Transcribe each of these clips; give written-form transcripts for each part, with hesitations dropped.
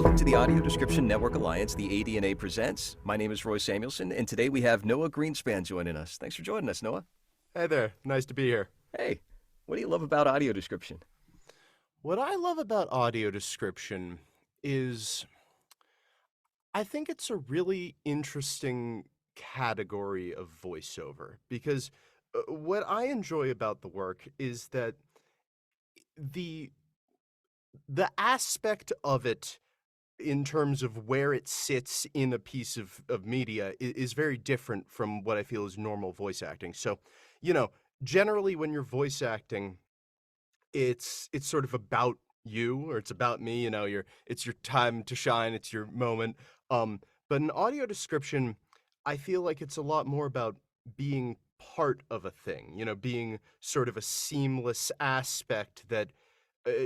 Welcome to the Audio Description Network Alliance, the ADNA presents. My name is Roy Samuelson, and today we have Noah Greenspan joining us. Thanks for joining us, Noah. Hey there, nice to be here. Hey, what do you love about audio description? What I love about audio description is I think it's a really interesting category of voiceover because what I enjoy about the work is that the the aspect of it in terms of where it sits in a piece of media is very different from what I feel is normal voice acting. So, you know, generally when you're voice acting, it's sort of about you or it's about me, it's your time to shine, it's your moment. But in audio description, I feel like it's a lot more about being part of a thing, being sort of a seamless aspect that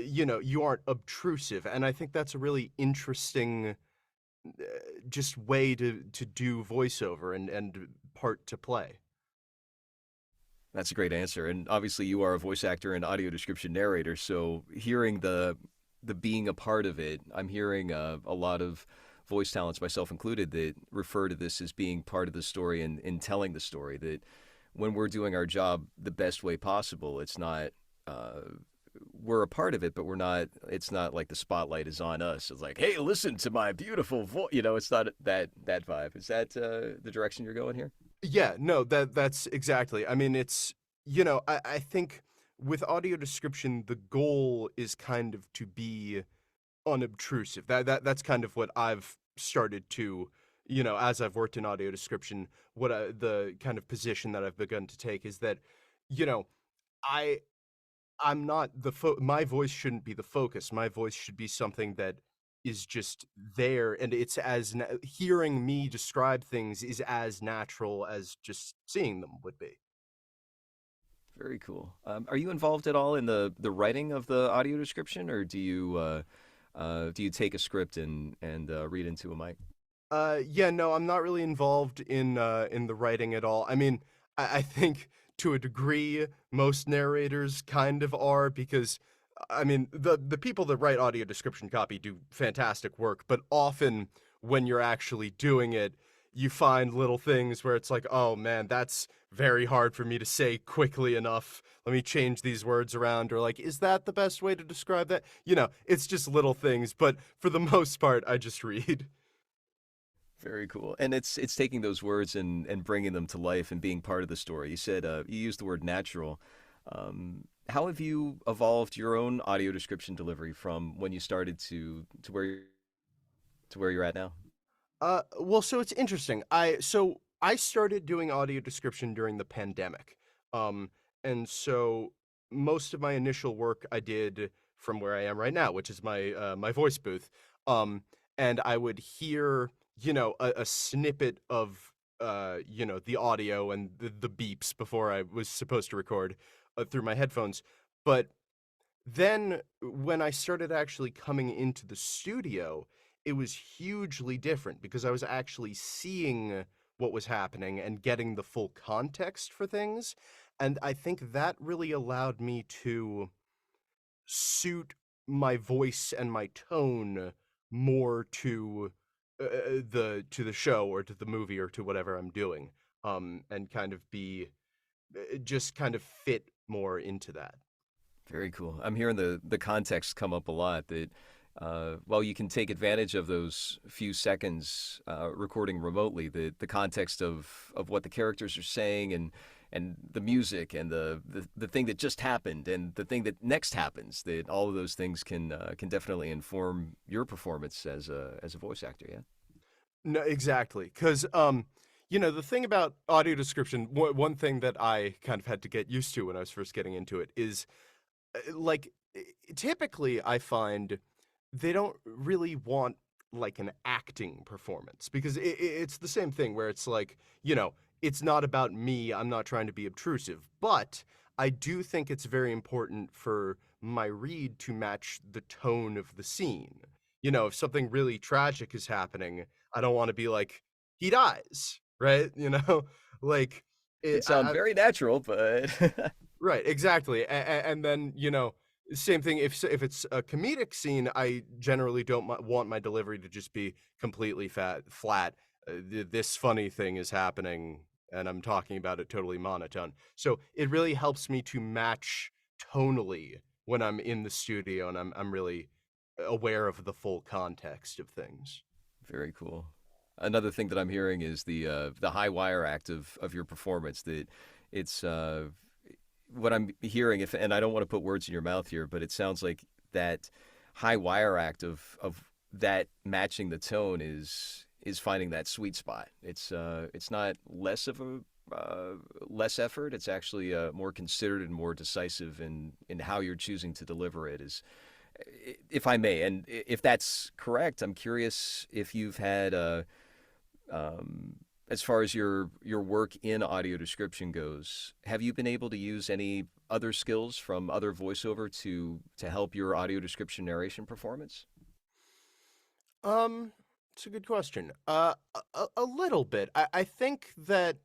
you aren't obtrusive. And I think that's a really interesting just way to do voiceover and part to play. That's a great answer. And obviously, you are a voice actor and audio description narrator. So, hearing the being a part of it, I'm hearing a lot of voice talents, myself included, that refer to this as being part of the story and in telling the story. That when we're doing our job the best way possible, it's not. We're a part of it, but we're not. It's not like the spotlight is on us. It's like, hey, listen to my beautiful voice. It's not that vibe. Is that the direction you're going here? Yeah, no, that's exactly. I mean, I think with audio description, the goal is kind of to be unobtrusive. That's kind of what I've started to, as I've worked in audio description, the kind of position that I've begun to take is that, you know, I I'm not my voice shouldn't be the focus. My voice should be something that is just there, and it's hearing me describe things is as natural as just seeing them would be. Very cool. Are you involved at all in the writing of the audio description, or do you take a script and read into a mic? Yeah, no, I'm not really involved in the writing at all. I mean, I think to a degree, most narrators kind of are because, I mean, the people that write audio description copy do fantastic work, but often when you're actually doing it, you find little things where it's like, oh man, that's very hard for me to say quickly enough. Let me change these words around, or like, is that the best way to describe that? It's just little things, but for the most part, I just read. Very cool. And it's taking those words and bringing them to life and being part of the story. You said you used the word natural. How have you evolved your own audio description delivery from when you started to where you're at now? Well, so it's interesting. I started doing audio description during the pandemic. Um, and so most of my initial work I did from where I am right now, which is my voice booth. Um, and I would hear, a snippet of the audio and the beeps before I was supposed to record through my headphones. But then when I started actually coming into the studio, it was hugely different because I was actually seeing what was happening and getting the full context for things. And I think that really allowed me to suit my voice and my tone more to the show or to the movie or to whatever I'm doing. And kind of be just kind of fit more into that. Very cool. I'm hearing the context come up a lot. That while you can take advantage of those few seconds recording remotely, the context of what the characters are saying and the music and the thing that just happened and the thing that next happens, that all of those things can definitely inform your performance as a voice actor. Yeah. No, exactly. Because, the thing about audio description, one thing that I kind of had to get used to when I was first getting into it is like, typically I find they don't really want like an acting performance because it's the same thing where it's like, it's not about me. I'm not trying to be obtrusive, but I do think it's very important for my read to match the tone of the scene. If something really tragic is happening, I don't want to be like, he dies, right? Like, It could sound very natural, but right, exactly. And then, Same thing if it's a comedic scene, I generally don't want my delivery to just be completely flat. This funny thing is happening, and I'm talking about it totally monotone. So it really helps me to match tonally when I'm in the studio, and I'm really aware of the full context of things. Very cool. Another thing that I'm hearing is the high wire act of your performance. That it's what I'm hearing. If and I don't want to put words in your mouth here, but it sounds like that high wire act of that matching the tone is finding that sweet spot. It's not less of a less effort. It's actually more considered and more decisive in how you're choosing to deliver it. Is if I may, and if that's correct, I'm curious if you've had as far as your work in audio description goes, have you been able to use any other skills from other voiceover to help your audio description narration performance? Um, it's a good question. A little bit. I think that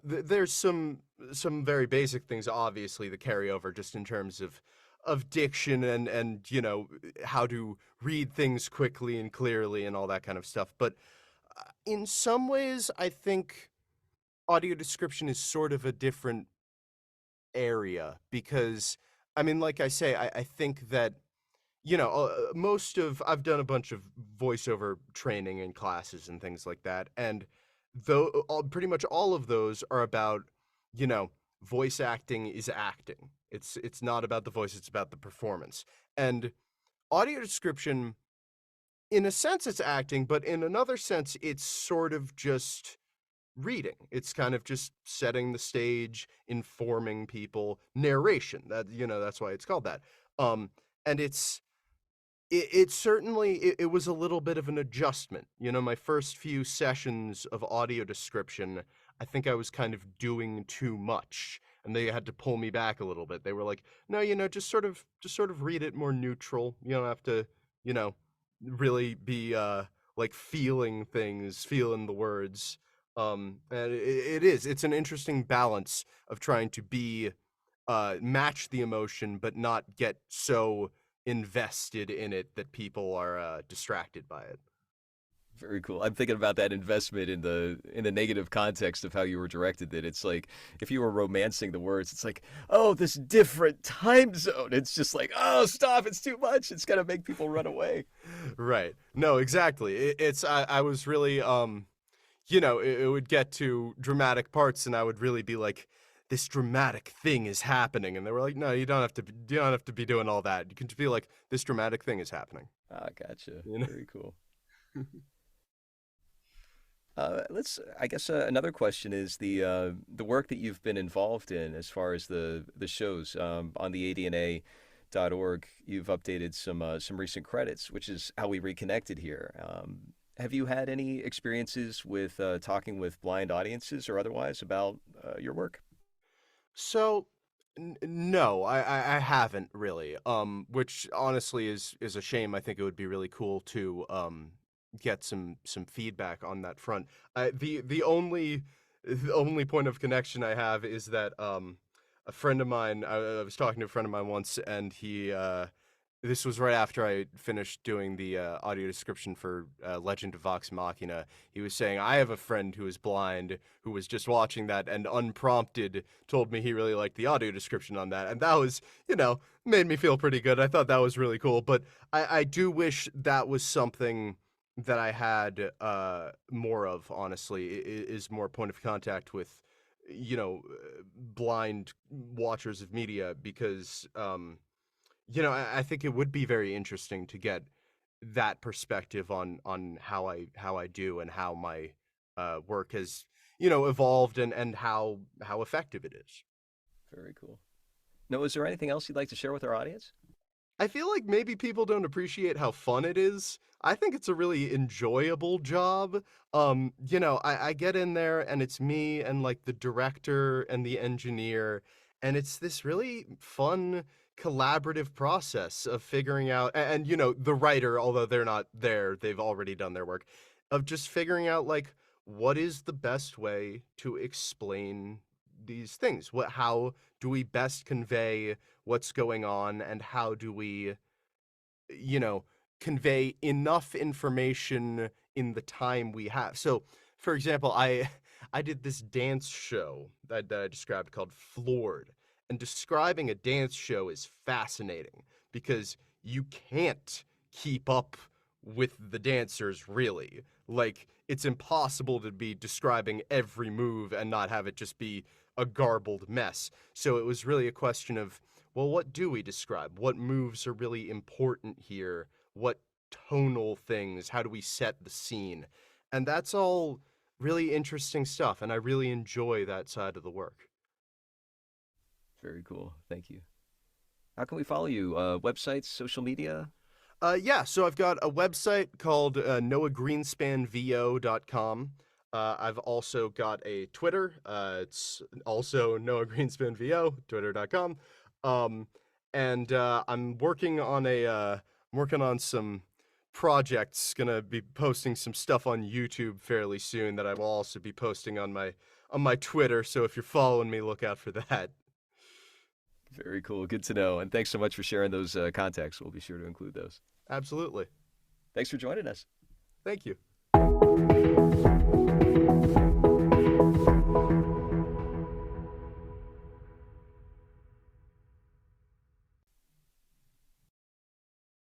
there's some very basic things, obviously, that carry over just in terms of diction and how to read things quickly and clearly and all that kind of stuff. But in some ways, I think audio description is sort of a different area because, I mean, like I say, I think that most of I've done a bunch of voiceover training and classes and things like that, and though pretty much all of those are about, you know, voice acting is acting. It's not about the voice; it's about the performance. And audio description, in a sense, it's acting, but in another sense, it's sort of just reading. It's kind of just setting the stage, informing people, narration. That's why it's called that. Um, and it certainly it was a little bit of an adjustment. My first few sessions of audio description, I think I was kind of doing too much, and they had to pull me back a little bit. They were like, "No, just sort of read it more neutral. You don't have to, you know, really be like feeling things, feeling the words." And it's an interesting balance of trying to be match the emotion but not get so invested in it that people are distracted by it. Very cool. I'm thinking about that investment in the negative context of how you were directed. That it's like if you were romancing the words, it's like, oh, this different time zone. It's just like, oh, stop! It's too much. It's gonna make people run away. Right. No, exactly. I was really it would get to dramatic parts and I would really be like, this dramatic thing is happening, and they were like, no, you don't have to be doing all that. You can just be like, this dramatic thing is happening. Ah, gotcha. You know. Very cool. Let's. I guess another question is the work that you've been involved in as far as the shows on the ADNA.org. You've updated some recent credits, which is how we reconnected here. Have you had any experiences with talking with blind audiences or otherwise about your work? So no, I haven't really. Which honestly is a shame. I think it would be really cool to get some feedback on that front. The only point of connection I have is that a friend of mine. I was talking to a friend of mine once, and he this was right after I finished doing the audio description for Legend of Vox Machina. He was saying, I have a friend who is blind who was just watching that and unprompted told me he really liked the audio description on that. And that was, made me feel pretty good. I thought that was really cool. But I do wish that was something that I had more of, honestly, is more point of contact with, blind watchers of media because. I think it would be very interesting to get that perspective on how I do and how my work has evolved and how effective it is. Very cool. No, is there anything else you'd like to share with our audience? I feel like maybe people don't appreciate how fun it is. I think it's a really enjoyable job. I get in there and it's me and like the director and the engineer, and it's this really fun collaborative process of figuring out and the writer, although they're not there, they've already done their work of just figuring out like what is the best way to explain these things. How do we best convey what's going on, and how do we, you know, convey enough information in the time we have? So, for example, I did this dance show that I described called Floored, and describing a dance show is fascinating because you can't keep up with the dancers really. Like, it's impossible to be describing every move and not have it just be a garbled mess. So it was really a question of, well, what do we describe? What moves are really important here? What tonal things? How do we set the scene? And that's all really interesting stuff, and I really enjoy that side of the work. Very cool. Thank you. How can we follow you? Websites, social media? Yeah, so I've got a website called noahgreenspanvo.com. I've also got a Twitter. It's also Noah Greenspan twitter.com. Um, and I'm working on some projects. Gonna be posting some stuff on YouTube fairly soon that I will also be posting on my Twitter. So if you're following me, look out for that. Very cool. Good to know. And thanks so much for sharing those contacts. We'll be sure to include those. Absolutely. Thanks for joining us. Thank you.